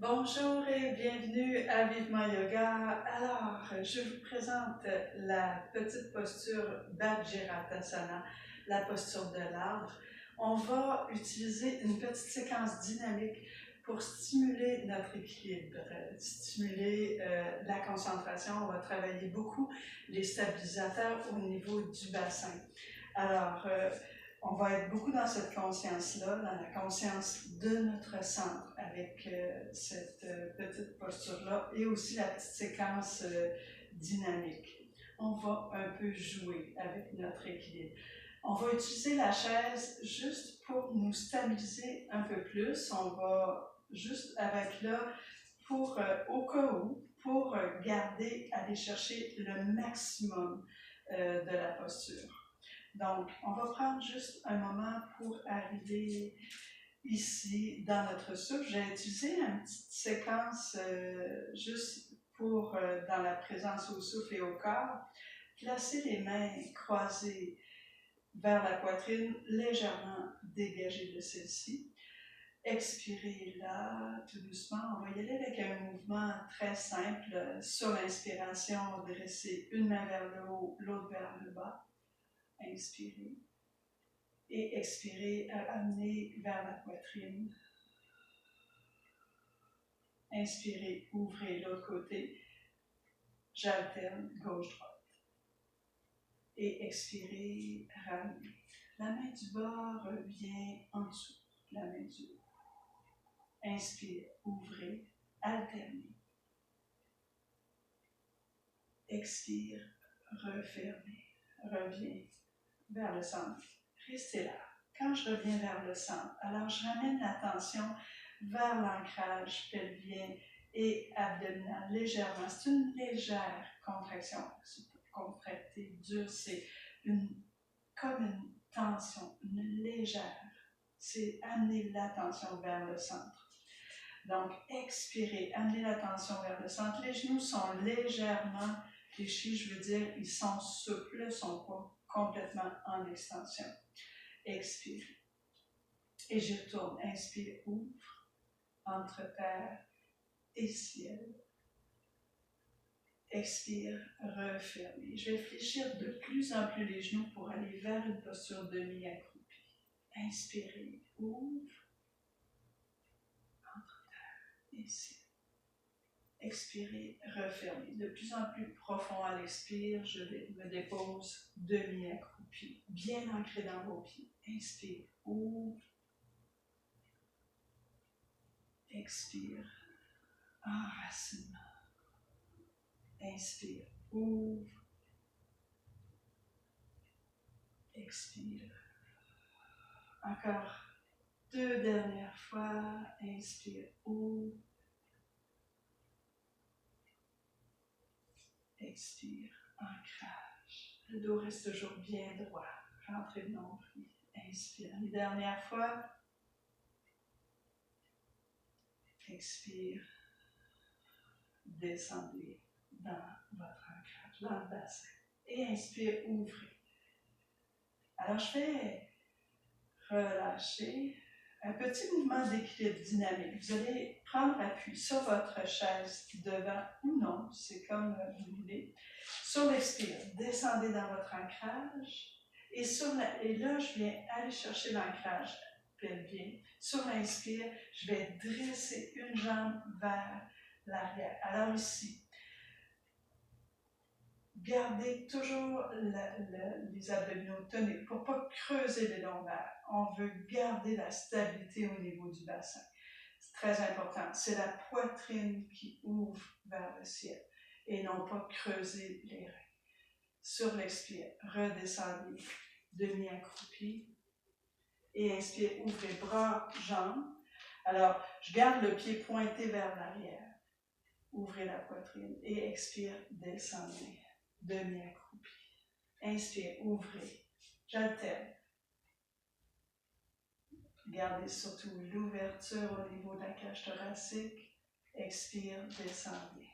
Bonjour et bienvenue à Vivement Yoga. Alors, je vous présente la petite posture Vajratasana, la posture de l'arbre. On va utiliser une petite séquence dynamique pour stimuler notre équilibre, stimuler la concentration. On va travailler beaucoup les stabilisateurs au niveau du bassin. Alors, on va être beaucoup dans cette conscience-là, dans la conscience de notre centre, avec cette petite posture-là et aussi la petite séquence dynamique. On va un peu jouer avec notre équilibre. On va utiliser la chaise juste pour nous stabiliser un peu plus. On va juste avec là pour, au cas où, pour garder, aller chercher le maximum de la posture. Donc, on va prendre juste un moment pour arriver ici dans notre souffle. J'ai utilisé une petite séquence juste pour, dans la présence au souffle et au corps, placer les mains croisées vers la poitrine, légèrement dégagées de celle-ci. Expirez là, tout doucement. On va y aller avec un mouvement très simple. Sur l'inspiration, dresser une main vers le haut, l'autre vers le bas. Inspirez. Et expirez, amenez vers la poitrine. Inspirez, ouvrez l'autre côté. J'alterne gauche-droite. Et expirez, ramenez. La main du bas revient en dessous. La main du haut. Inspire, ouvrez, alternez. Expire, refermez. Reviens vers le centre. Restez là. Quand je reviens vers le centre, alors je ramène l'attention vers l'ancrage pelvien et abdominal légèrement. C'est une légère contraction. C'est pas contracté, dur, c'est comme une tension, une légère. C'est amener l'attention vers le centre. Donc, expirez, amenez l'attention vers le centre. Les genoux sont légèrement fléchis, je veux dire, ils sont souples, ils ne sont pas complètement en extension. Expire. Et j'y retourne. Inspire, ouvre, entre terre et ciel. Expire, referme. Je vais fléchir de plus en plus les genoux pour aller vers une posture demi-accroupie. Inspirez, ouvre, entre terre et ciel. Expirez, refermez. De plus en plus profond à l'expire, je me dépose demi-accroupi, bien ancré dans vos pieds. Inspire, ouvre. Expire, enracinement. Inspire, ouvre. Expire. Encore 2 dernières fois. Inspire, ouvre. Expire, ancrage. Le dos reste toujours bien droit. Rentrez le nombril. Inspire. Une dernière fois. Expire. Descendez dans votre ancrage, dans le bassin. Et inspire, ouvrez. Alors, je vais relâcher. Un petit mouvement d'équilibre dynamique. Vous allez prendre appui sur votre chaise devant ou non, c'est comme vous voulez. Sur l'expire, descendez dans votre ancrage. Et là, je viens aller chercher l'ancrage pelvien. Sur l'inspire, je vais dresser une jambe vers l'arrière. Alors ici, gardez toujours les abdominaux toniques pour ne pas creuser les lombaires. On veut garder la stabilité au niveau du bassin. C'est très important. C'est la poitrine qui ouvre vers le ciel et non pas creuser les reins. Sur l'expire, redescendez, demi-accroupi. Et inspire, ouvrez bras, jambes. Alors, je garde le pied pointé vers l'arrière. Ouvrez la poitrine et expire, descendez, demi-accroupi. Inspire, ouvrez, j'alterne. Gardez surtout l'ouverture au niveau de la cage thoracique. Expire, descendez.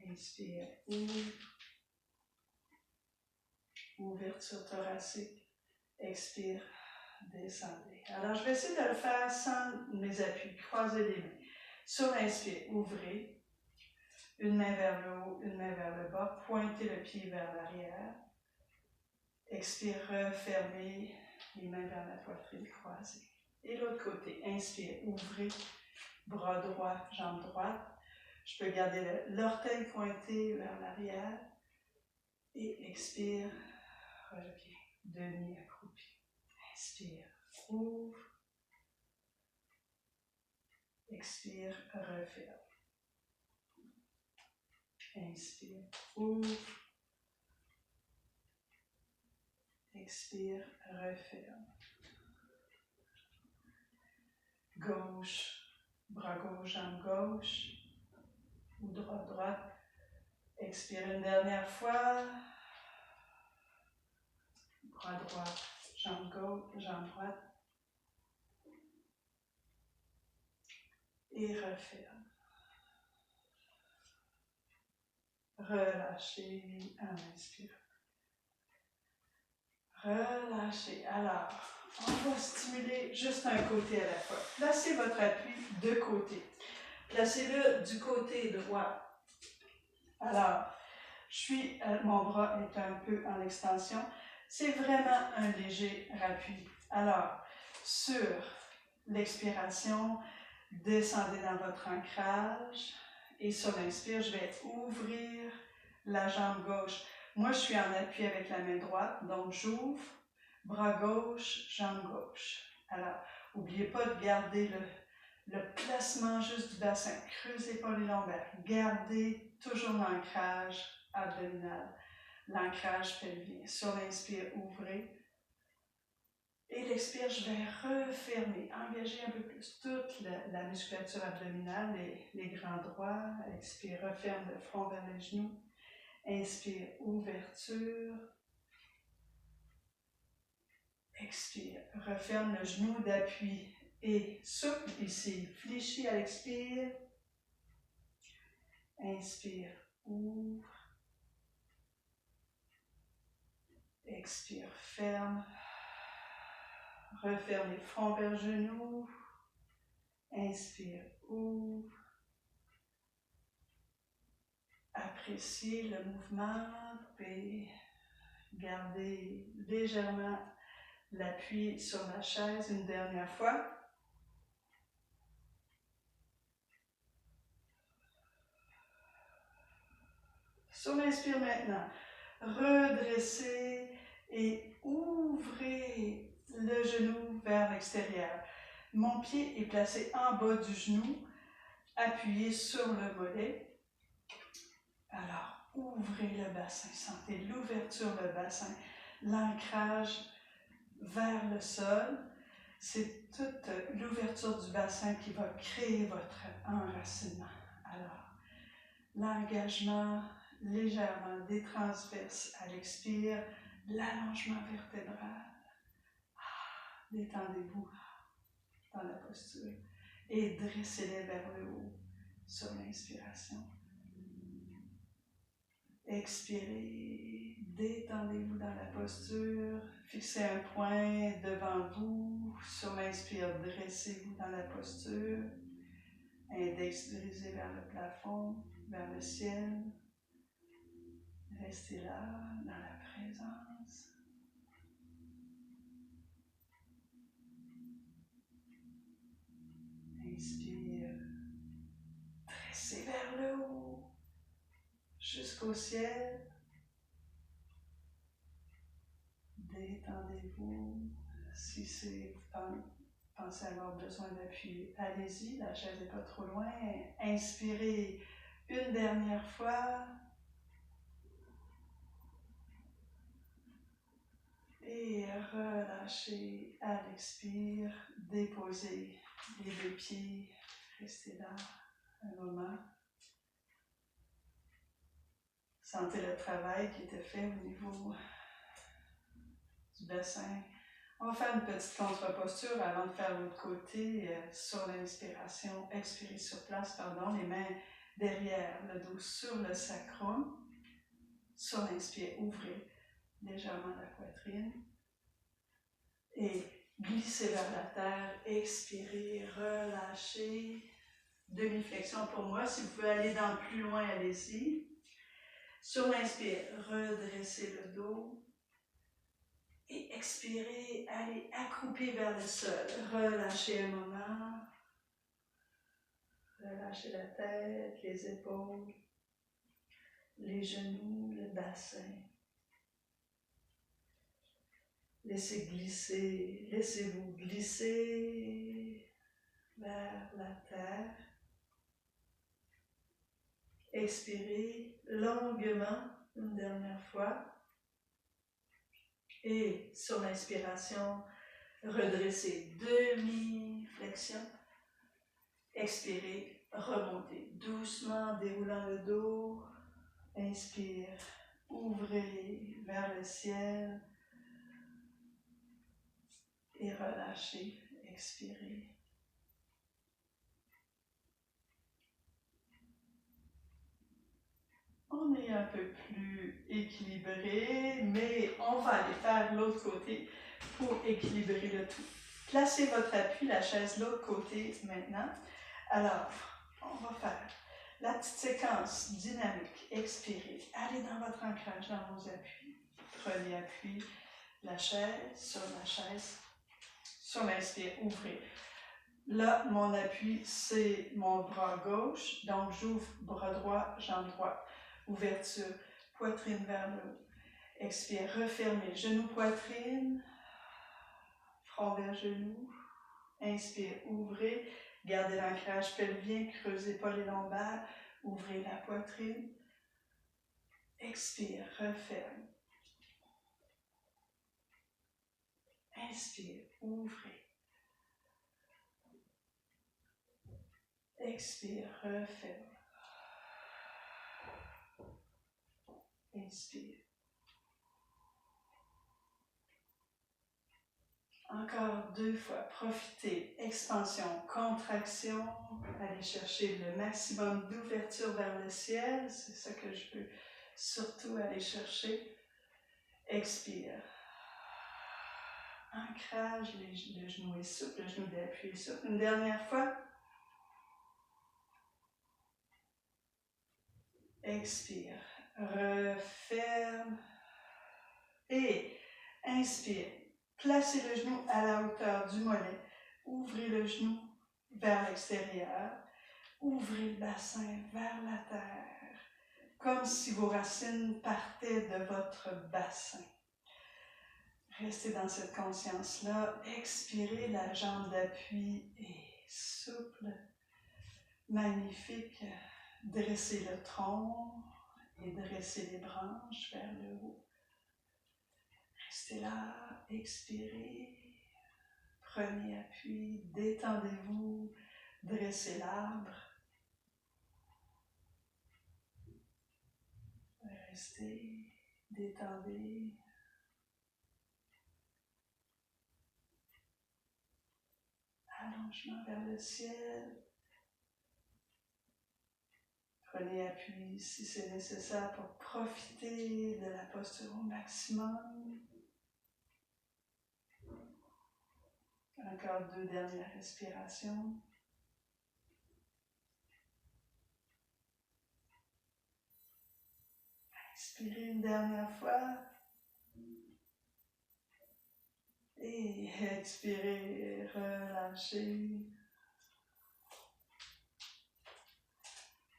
Inspire, ouvre. Ouverture thoracique. Expire, descendez. Alors, je vais essayer de le faire sans mes appuis. Croisez les mains. Sur l'inspire, ouvrez. Une main vers le haut, une main vers le bas. Pointez le pied vers l'arrière. Expire, refermez les mains vers la poitrine croisée. Et l'autre côté, inspire, ouvrez. Bras droit, jambe droite. Je peux garder l'orteil pointé vers l'arrière. Et expire, reviens. Demi-accroupi. Inspire, ouvre. Expire, referme. Inspire, ouvre. Expire, referme. Gauche, bras gauche, jambe gauche. Ou droite, droite. Expire une dernière fois. Bras droit, jambe gauche, jambe droite. Et referme. Relâchez en inspirant. Relâchez. Alors, on va stimuler juste un côté à la fois. Placez votre appui de côté. Placez-le du côté droit. Alors, mon bras est un peu en extension. C'est vraiment un léger appui. Alors, sur l'expiration, descendez dans votre ancrage. Et sur l'inspire, je vais ouvrir la jambe gauche. Moi, je suis en appui avec la main droite, donc j'ouvre, bras gauche, jambe gauche. Alors, n'oubliez pas de garder le placement juste du bassin. Creusez pas les lombaires. Gardez toujours l'ancrage abdominal, l'ancrage pelvien. Sur l'inspire, ouvrez. Et l'expire, je vais refermer, engager un peu plus toute la musculature abdominale, les grands droits. Expire, referme le front vers les genoux. Inspire, ouverture. Expire, referme le genou d'appui et souple ici. Fléchis à l'expire. Inspire, ouvre. Expire, ferme. Referme les fronts vers genoux. Inspire, ouvre. Appréciez le mouvement et gardez légèrement l'appui sur la chaise une dernière fois. Sur l'inspire maintenant, redressez et ouvrez le genou vers l'extérieur. Mon pied est placé en bas du genou, appuyé sur le mollet. Alors, ouvrez le bassin, sentez l'ouverture du bassin, l'ancrage vers le sol. C'est toute l'ouverture du bassin qui va créer votre enracinement. Alors, l'engagement légèrement des transverses à l'expire, l'allongement vertébral. Détendez-vous dans la posture et dressez-les vers le haut sur l'inspiration. Expirez, détendez-vous dans la posture, fixez un point devant vous. Sur l'inspire, dressez-vous dans la posture. Index dirigé vers le plafond, vers le ciel. Restez là, dans la présence. Inspire, dressez vers le haut, jusqu'au ciel. Détendez-vous. Si vous pensez avoir besoin d'appui, allez-y, la chaise n'est pas trop loin. Inspirez une dernière fois. Et relâchez à l'expire, déposez les deux pieds, restez là un moment. Sentez le travail qui était fait au niveau du bassin. On va faire une petite contre-posture avant de faire l'autre côté sur l'inspiration. Expirez sur place, les mains derrière le dos sur le sacrum. Sur l'inspire, ouvrez légèrement la poitrine et glissez vers la terre. Expirez, relâchez. demi-flexion pour moi. Si vous pouvez aller dans le plus loin, allez-y. Sur l'inspire, redressez le dos. Et expirez, allez accroupi vers le sol. Relâchez un moment. Relâchez la tête, les épaules, les genoux, le bassin. Laissez-vous glisser vers la terre. Expirez longuement une dernière fois. Et sur l'inspiration, redressez demi-flexion. Expirez, remontez doucement, déroulant le dos. Inspire, ouvrez vers le ciel. Et relâchez, expirez. On est un peu plus équilibré, mais on va aller faire l'autre côté pour équilibrer le tout. Placez votre appui, la chaise de l'autre côté maintenant. Alors, on va faire la petite séquence dynamique. Expirez. Allez dans votre ancrage, dans vos appuis. Prenez appui, la chaise. Sur l'inspire, ouvrez. Là, mon appui, c'est mon bras gauche. Donc, j'ouvre bras droit, jambe droite. Ouverture, poitrine vers le haut. Expire, refermez, genou, poitrine. Front vers genou. Inspire, ouvrez. Gardez l'ancrage pelvien, creusez pas les lombaires. Ouvrez la poitrine. Expire, referme. Inspire, ouvrez. Expire, referme. Inspire. Encore 2 fois. Profitez. Expansion, contraction. Allez chercher le maximum d'ouverture vers le ciel. C'est ça que je veux surtout aller chercher. Expire. Ancrage, le genou est souple, le genou d'appui est souple. Une dernière fois. Expire. Referme. Et inspire. Placez le genou à la hauteur du mollet. Ouvrez le genou vers l'extérieur. Ouvrez le bassin vers la terre. Comme si vos racines partaient de votre bassin. Restez dans cette conscience-là. Expirez, la jambe d'appui est souple. Magnifique. Dressez le tronc et dressez les branches vers le haut. Restez là, expirez, prenez appui, détendez-vous, dressez l'arbre. Restez, détendez. Allongement vers le ciel. Prenez appui si c'est nécessaire pour profiter de la posture au maximum. Encore 2 dernières respirations. Inspirez une dernière fois. Et expirez, relâchez.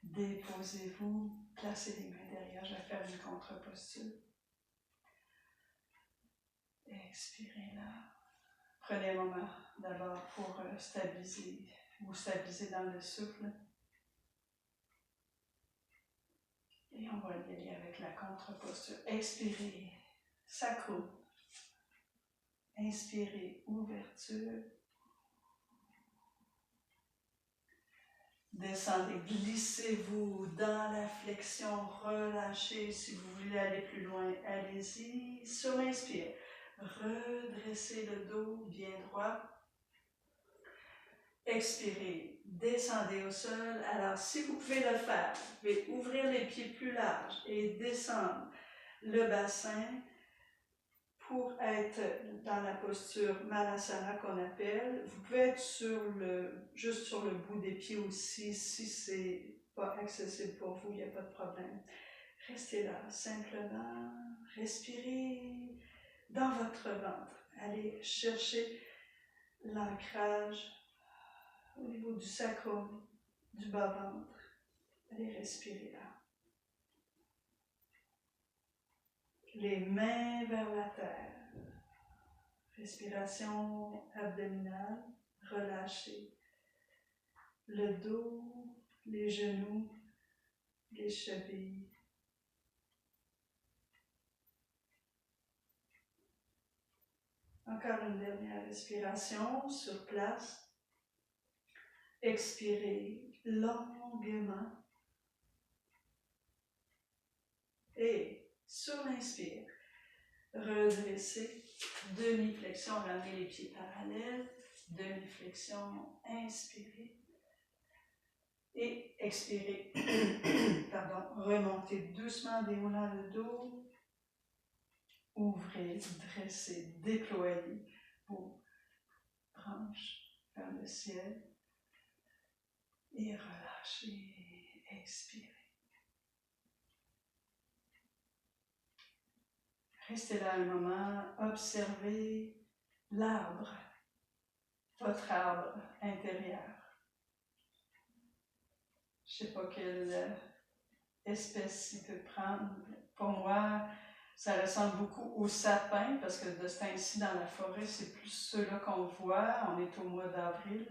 Déposez-vous, placez les mains derrière, je vais faire une contre-posture. Expirez là. Prenez un moment d'abord pour stabiliser, vous stabiliser dans le souffle. Et on va y aller avec la contre-posture. Expirez, sacro. Inspirez, ouverture. Descendez, glissez-vous dans la flexion, relâchez. Si vous voulez aller plus loin, allez-y. Sur l'inspire, redressez le dos bien droit. Expirez, descendez au sol. Alors, si vous pouvez le faire, vous pouvez ouvrir les pieds plus larges et descendre le bassin pour être dans la posture Malasana qu'on appelle, vous pouvez être juste sur le bout des pieds aussi, si c'est pas accessible pour vous, il n'y a pas de problème. Restez là, simplement, respirez dans votre ventre. Allez chercher l'ancrage au niveau du sacrum, du bas-ventre. Allez respirer là. Les mains vers la terre. Respiration abdominale, relâchez le dos, les genoux, les chevilles. Encore une dernière respiration sur place. Expirez longuement. Et sur l'inspire, redressez, demi-flexion, ramenez les pieds parallèles, demi-flexion, inspirez. Et expirez, pardon, remontez doucement, déroulant le dos, ouvrez, dressez, déployez vos branches vers le ciel et relâchez, expirez. Restez là un moment, observez l'arbre, votre arbre intérieur. Je ne sais pas quelle espèce il peut prendre. Pour moi, ça ressemble beaucoup au sapin, parce que de ce temps-ci dans la forêt, c'est plus ceux-là qu'on voit. On est au mois d'avril.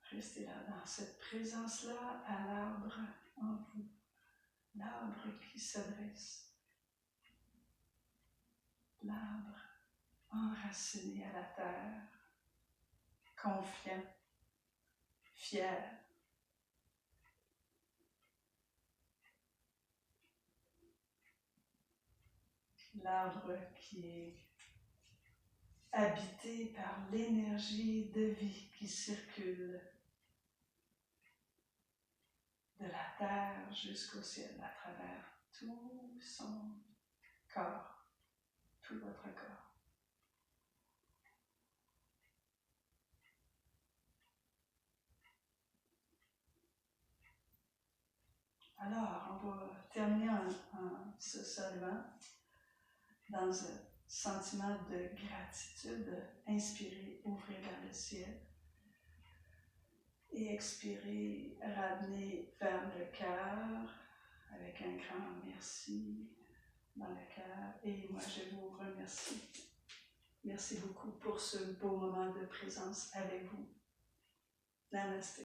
Restez là, dans cette présence-là, à l'arbre en vous. L'arbre qui s'adresse. L'arbre enraciné à la terre, confiant, fier. L'arbre qui est habité par l'énergie de vie qui circule de la terre jusqu'au ciel à travers tout son corps, tout votre corps. Alors, on va terminer en se saluant dans un sentiment de gratitude. Inspirez, ouvrez vers le ciel. Et expirez, ramenez vers le cœur avec un grand merci dans le cœur. Et moi, je vous remercie. Merci beaucoup pour ce beau moment de présence avec vous. Namaste.